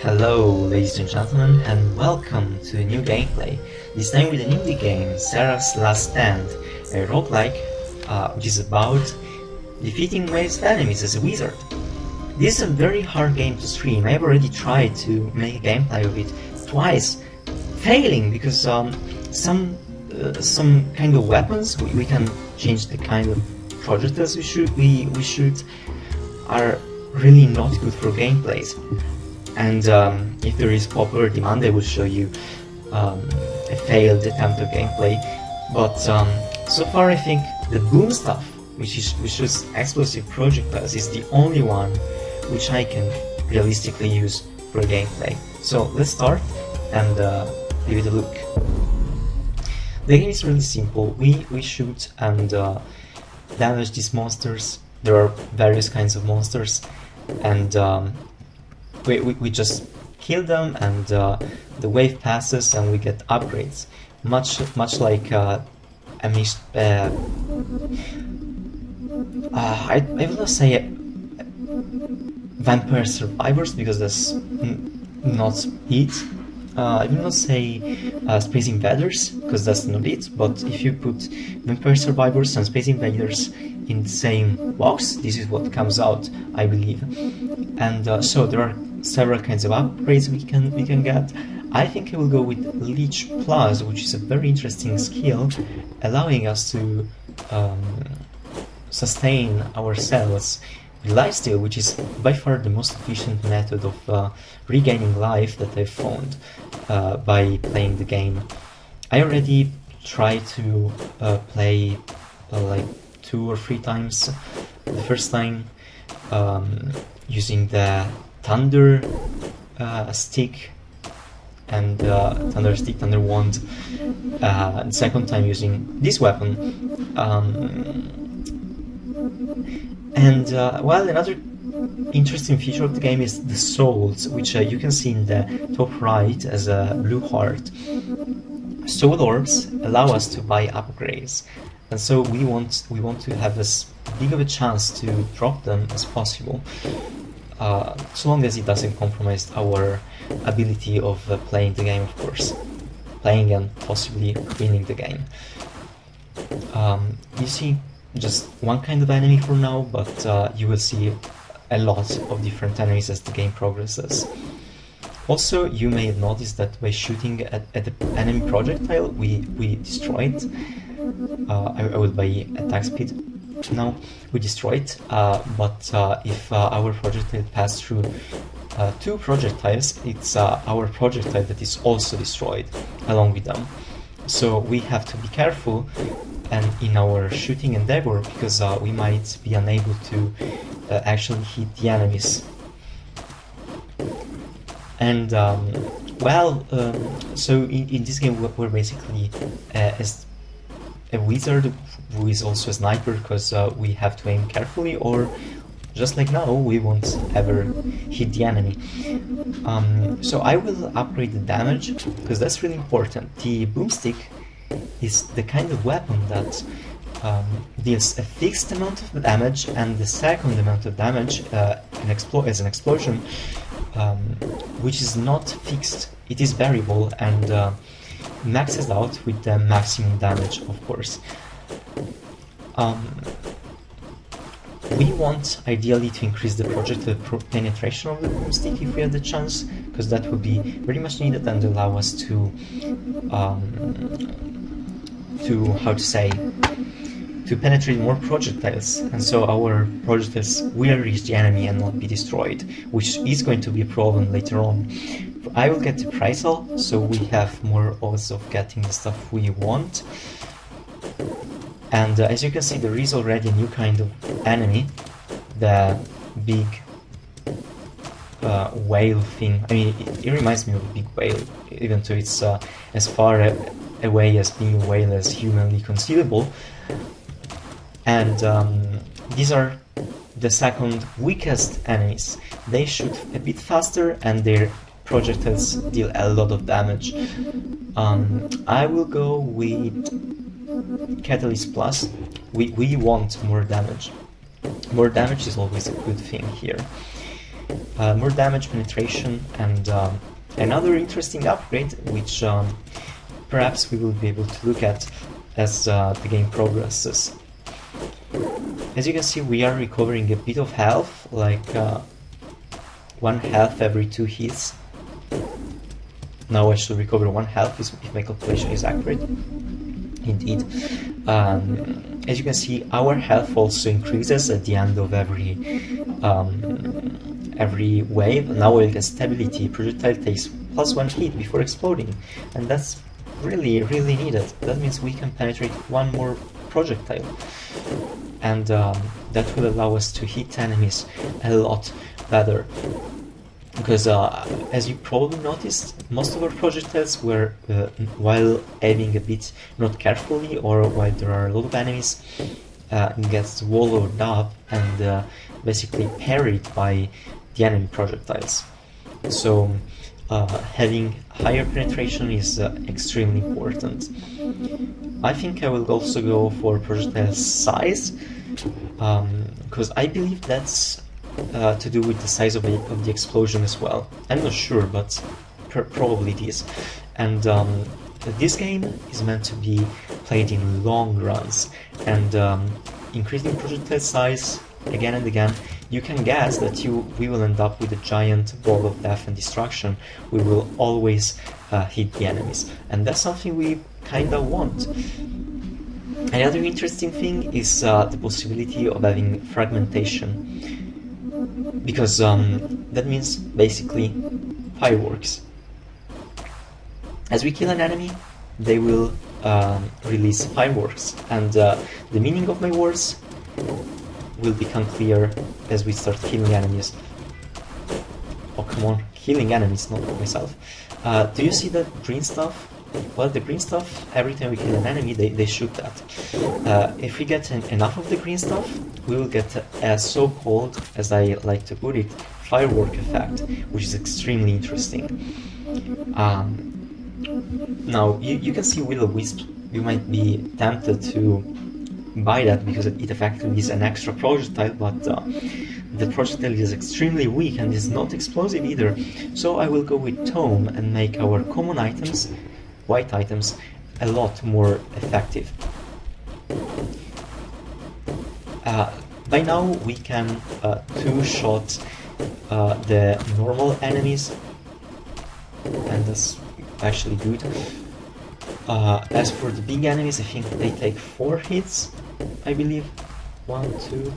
Hello, ladies and gentlemen, and welcome to a new gameplay. This time with an indie game, Seraph's Last Stand, a roguelike which is about defeating waves of enemies as a wizard. This is a very hard game to stream. I've already tried to make a gameplay of it twice, failing because some kind of weapons we can change the kind of projectiles we shoot are really not good for gameplays. And if there is popular demand, I will show you a failed attempt of gameplay. But so far, I think the boom stuff, which is explosive projectiles, is the only one which I can realistically use for gameplay. So let's start and give it a look. The game is really simple. We shoot and damage these monsters. There are various kinds of monsters, and we just kill them, and the wave passes, and we get upgrades. Much like I will not say Vampire Survivors because that's not it. I will not say Space Invaders because that's not it. But if you put Vampire Survivors and Space Invaders in the same box, this is what comes out, I believe. And so there are several kinds of upgrades we can get. I think I will go with Leech Plus, which is a very interesting skill, allowing us to sustain ourselves with lifesteal, which is by far the most efficient method of regaining life that I've found by playing the game. I already tried to play like 2 or 3 times. The first time using the Thunder stick and Thunder Wand. The second time using this weapon. Well, another interesting feature of the game is the souls, which you can see in the top right as a blue heart. Soul orbs allow us to buy upgrades, and so we want to have as big of a chance to drop them as possible, so long as it doesn't compromise our ability of playing the game, of course, playing and possibly winning the game. You see just one kind of enemy for now, but you will see a lot of different enemies as the game progresses. Also, you may have noticed that by shooting at the enemy projectile, we destroy it. I will buy attack speed now. We destroy it, but if our projectile passes through 2 projectiles, it's our projectile that is also destroyed along with them. So we have to be careful and in our shooting endeavor, because we might be unable to actually hit the enemies. And so in this game we're basically as a wizard who is also a sniper, because we have to aim carefully, or just like now, we won't ever hit the enemy. So I will upgrade the damage, because that's really important. The boomstick is the kind of weapon that deals a fixed amount of damage, and the second amount of damage as an explosion, which is not fixed. It is variable and maxes out with the maximum damage, of course. We want ideally to increase the projectile penetration of the boomstick if we have the chance, because that would be very much needed and allow us to penetrate more projectiles, and so our projectiles will reach the enemy and not be destroyed, which is going to be a problem later on. I will get the Prizal, so we have more odds of getting the stuff we want. And as you can see, there is already a new kind of enemy, the big whale thing. I mean, it reminds me of a big whale, even though it's as far away as being a whale as humanly conceivable. And these are the second weakest enemies. They shoot a bit faster and their projectiles deal a lot of damage. I will go with Catalyst Plus. We want more damage. More damage is always a good thing here. more damage penetration, and another interesting upgrade, which perhaps we will be able to look at as the game progresses. As you can see, we are recovering a bit of health, like 1 health every 2 hits. Now I should recover 1 health if my calculation is accurate. Indeed. As you can see, our health also increases at the end of every wave. Now we'll get stability. Projectile takes +1 hit before exploding, and that's really needed. That means we can penetrate 1 more projectile, and that will allow us to hit enemies a lot better. Because as you probably noticed, most of our projectiles were, while aiming a bit not carefully, or while there are a lot of enemies, gets wallowed up and basically parried by the enemy projectiles. So having higher penetration is extremely important. I think I will also go for projectile size, because I believe that's to do with the size of the explosion as well. I'm not sure, but probably it is. And this game is meant to be played in long runs, and increasing projectile size again and again, you can guess that we will end up with a giant ball of death and destruction. We will always hit the enemies, and that's something we kinda want. Another interesting thing is the possibility of having fragmentation, because that means basically fireworks. As we kill an enemy, they will release fireworks, and the meaning of my words will become clear as we start killing enemies. Oh, come on, killing enemies, not myself. Do you see that green stuff? Well, the green stuff, every time we kill an enemy, they shoot that. If we get enough of the green stuff, we will get a so-called, as I like to put it, firework effect, which is extremely interesting. Now, you can see Will-O-Wisp. You might be tempted to buy that because it effectively is an extra projectile, but the projectile is extremely weak and is not explosive either. So I will go with Tome and make our common items, white items, a lot more effective. By now we can two-shot the normal enemies, and that's actually good. As for the big enemies, I think they take 4 hits, I believe. 1, 2,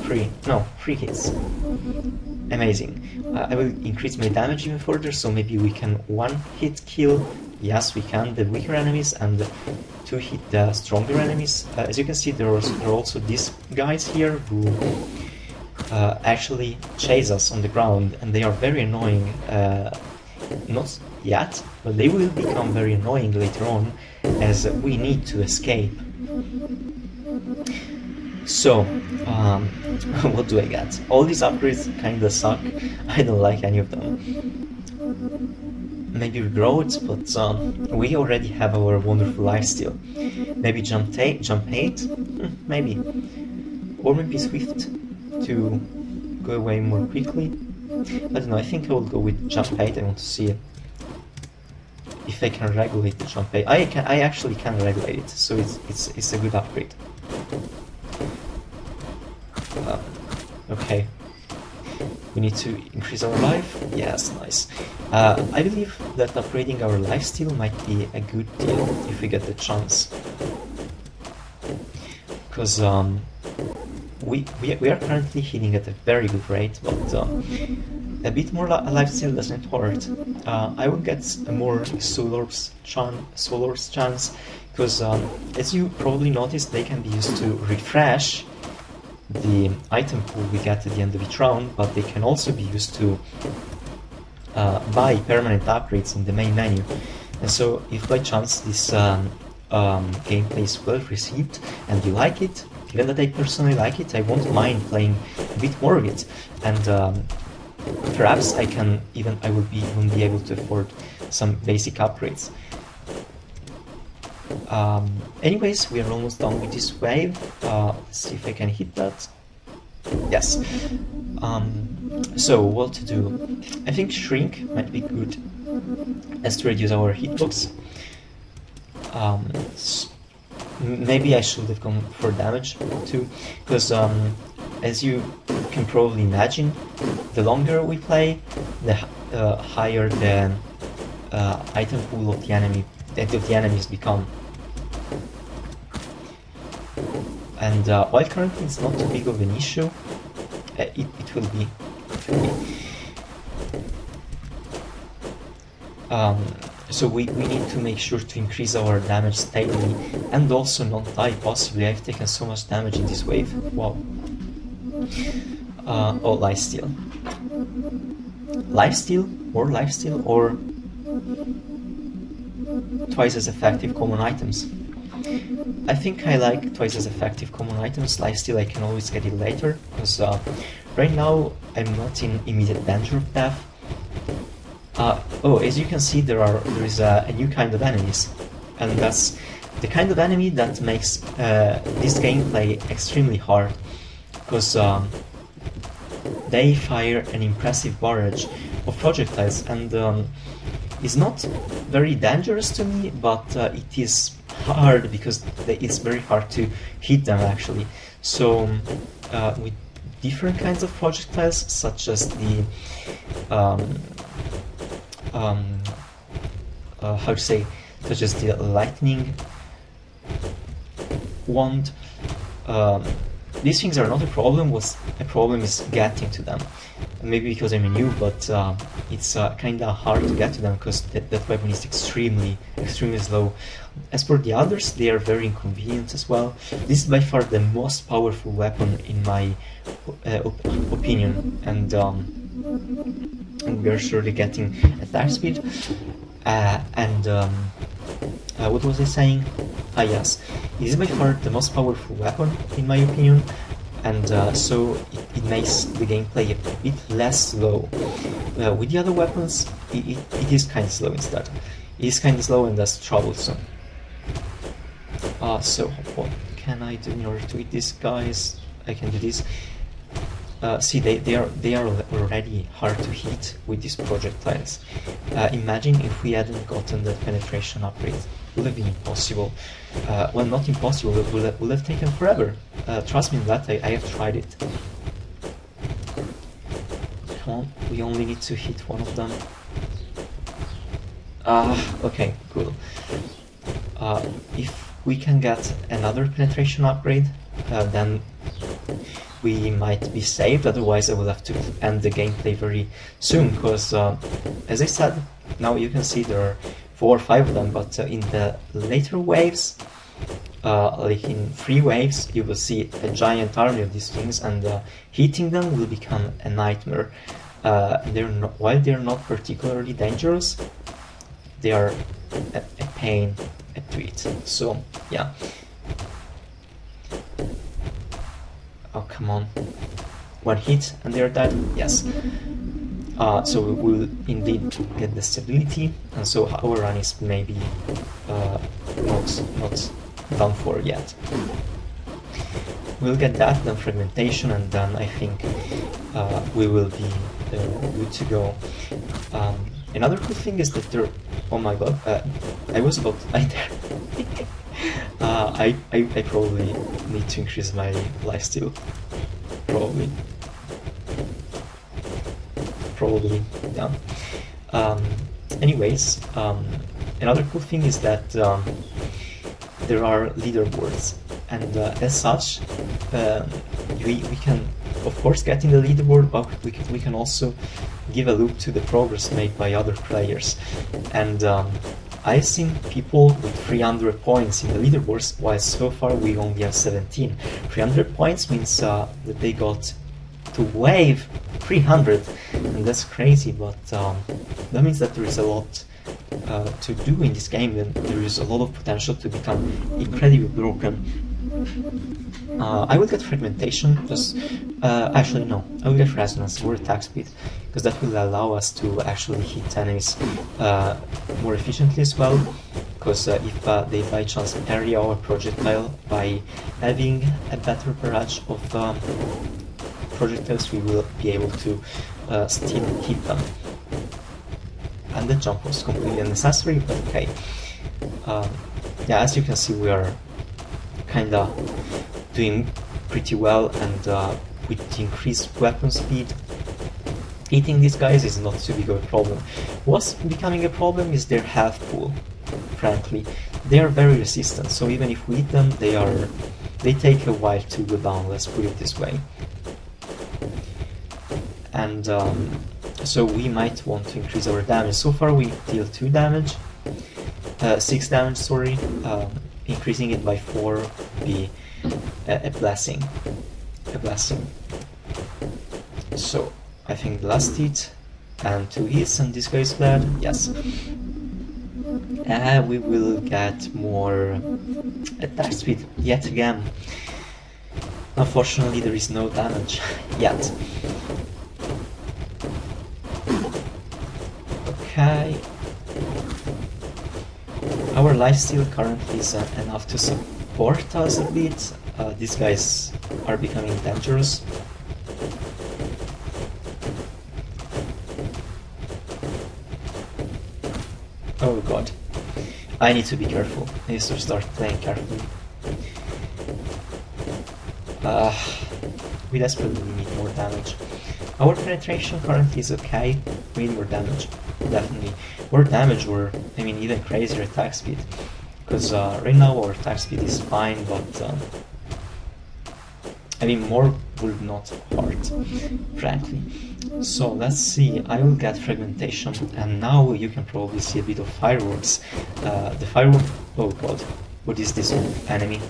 3. No, 3 hits. Amazing. I will increase my damage even further, so maybe we can 1-hit kill, yes we can, the weaker enemies, and 2-hit the stronger enemies. As you can see, there are also these guys here who actually chase us on the ground, and they are very annoying. Not yet, but they will become very annoying later on, as we need to escape. So, what do I get? All these upgrades kinda suck. I don't like any of them. Maybe regrowth, but we already have our wonderful lifesteal. Maybe jump 8? Maybe. Or maybe Swift to go away more quickly. I don't know, I think I will go with jump 8. I want to see if I can regulate the jump 8. I actually can regulate it, so it's a good upgrade. Okay. We need to increase our life. Yes, nice. I believe that upgrading our lifesteal might be a good deal if we get the chance. Because we are currently healing at a very good rate, but a bit more lifesteal doesn't hurt. I will get a more Soul Orbs chance, because as you probably noticed, they can be used to refresh the item pool we get at the end of each round, but they can also be used to buy permanent upgrades in the main menu. And so if by chance this gameplay is well received and you like it, given that I personally like it, I won't mind playing a bit more of it, and perhaps I will even be able to afford some basic upgrades. Anyways, we are almost done with this wave. Let's see if I can hit that. Yes. So what to do? I think shrink might be good as to reduce our hitbox. Maybe I should have gone for damage too, because as you can probably imagine, the longer we play, the higher the item pool of the enemies become. And while currently it's not too big of an issue, it will be. So we need to make sure to increase our damage steadily and also not die possibly. I've taken so much damage in this wave. Wow. Oh, lifesteal. Lifesteal? More lifesteal? Or twice as effective common items? I think I like twice as effective common items. Lifesteal I can always get it later, because right now I'm not in immediate danger of death. Oh, as you can see, there is a new kind of enemies, and that's the kind of enemy that makes this gameplay extremely hard, because they fire an impressive barrage of projectiles, and it's not very dangerous to me, but it is hard because it's very hard to hit them actually. So with different kinds of projectiles, such as the how to say, such as the lightning wand. These things are not a problem. What's a problem is getting to them. Maybe because I'm new, but it's kinda hard to get to them because that weapon is extremely slow. As for the others, they are very inconvenient as well. This is by far the most powerful weapon in my opinion, and we are surely getting attack speed. What was I saying? Ah yes, it is by far the most powerful weapon in my opinion, and so it makes the gameplay a bit less slow. With the other weapons, it is kind of slow instead. It is kind of slow and thus troublesome. So what can I do in order to hit these guys? I can do this. See, they are already hard to hit with these projectiles. Imagine if we hadn't gotten the penetration upgrade. It would have been impossible. Well, not impossible, it would have taken forever. Trust me on that, I have tried it. Come on, we only need to hit one of them. Okay, cool. If we can get another penetration upgrade, then we might be saved. Otherwise I will have to end the gameplay very soon, because as I said, now you can see there are 4 or 5 of them, but in the later waves, like in 3 waves, you will see a giant army of these things, and hitting them will become a nightmare. While they're not particularly dangerous, they are a pain to hit. So yeah. Oh, come on. 1 hit and they're dead? Yes. So we will indeed get the stability, and so our run is maybe not done for yet. We'll get that, then fragmentation, and then I think we will be good to go. Another cool thing is that there... Oh my god, I was about to die there. I probably need to increase my lifesteal. Probably, yeah. Anyways, another cool thing is that there are leaderboards, and as such, we can of course get in the leaderboard, but we can also give a look to the progress made by other players. And I've seen people with 300 points in the leaderboards, while so far we only have 17. 300 points means that they got to wave 300, and that's crazy, but that means that there is a lot to do in this game, and there is a lot of potential to become incredibly broken. I will get fragmentation, because actually no, I will get resonance or attack speed, because that will allow us to actually hit enemies more efficiently as well, because if they by chance parry our projectile by having a better barrage of projectiles, we will be able to still hit them. And the jump was completely unnecessary, but okay. Yeah, as you can see, we are kinda doing pretty well, and with increased weapon speed, hitting these guys is not too big of a problem. What's becoming a problem is their health pool, frankly. They are very resistant, so even if we hit them, they take a while to go down, let's put it this way. And so we might want to increase our damage. So far we deal 6 damage, sorry. Increasing it by 4 would be a blessing. So I think the last hit and 2 hits, and this guy is dead. Yes. We will get more attack speed yet again. Unfortunately, there is no damage yet. Okay. Our lifesteal currently is enough to support us a bit. These guys are becoming dangerous. Oh god. I need to be careful. I need to start playing carefully. We desperately need more damage. Our penetration currently is okay. We need more damage. Definitely. More damage, or I mean even crazier attack speed. Because right now our attack speed is fine, but I mean more would not hurt, frankly. So let's see, I will get fragmentation, and now you can probably see a bit of fireworks. The firework, oh god, what is this enemy?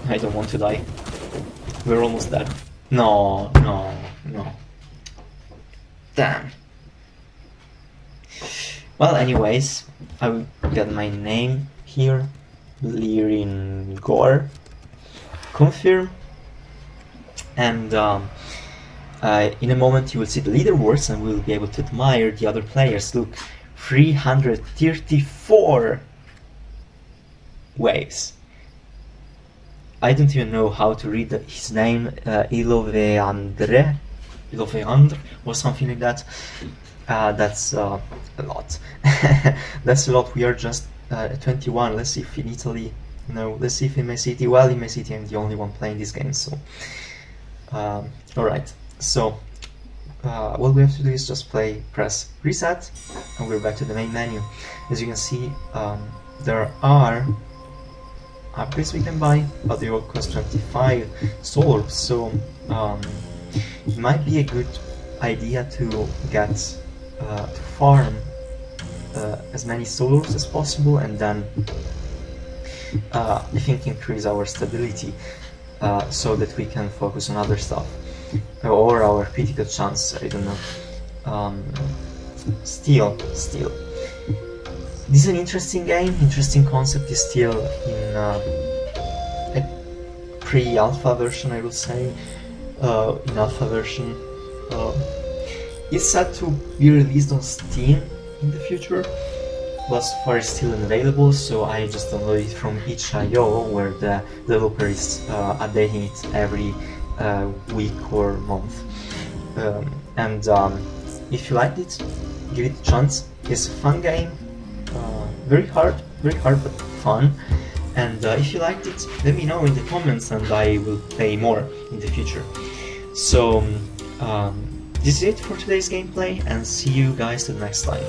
I don't want to die. We're almost dead. No. Damn. Well, anyways, I will get my name here, Lirin Gore. Confirm, and in a moment you will see the leaderboards and we will be able to admire the other players. Look, 334 waves. I don't even know how to read his name, Iloveandre or something like that. That's a lot. That's a lot. We are just 21. Let's see if in Italy. No, let's see if in my city. Well, in my city I'm the only one playing this game, so alright, so what we have to do is just press reset, and we're back to the main menu. As you can see, there are upgrades we can buy, but they all cost 25 soul orbs, so it might be a good idea to get to farm as many soul orbs as possible, and then I think increase our stability so that we can focus on other stuff, or our critical chance, I don't know. Still, this is an interesting game, interesting concept. Is still in a pre-alpha version, I would say. In alpha version, it's set to be released on Steam in the future, but so far it's still unavailable, so I just downloaded it from itch.io, where the developer is updating it every week or month. And if you liked it, give it a chance. It's a fun game, very hard but fun. And if you liked it, let me know in the comments and I will play more in the future. So this is it for today's gameplay, and see you guys the next time.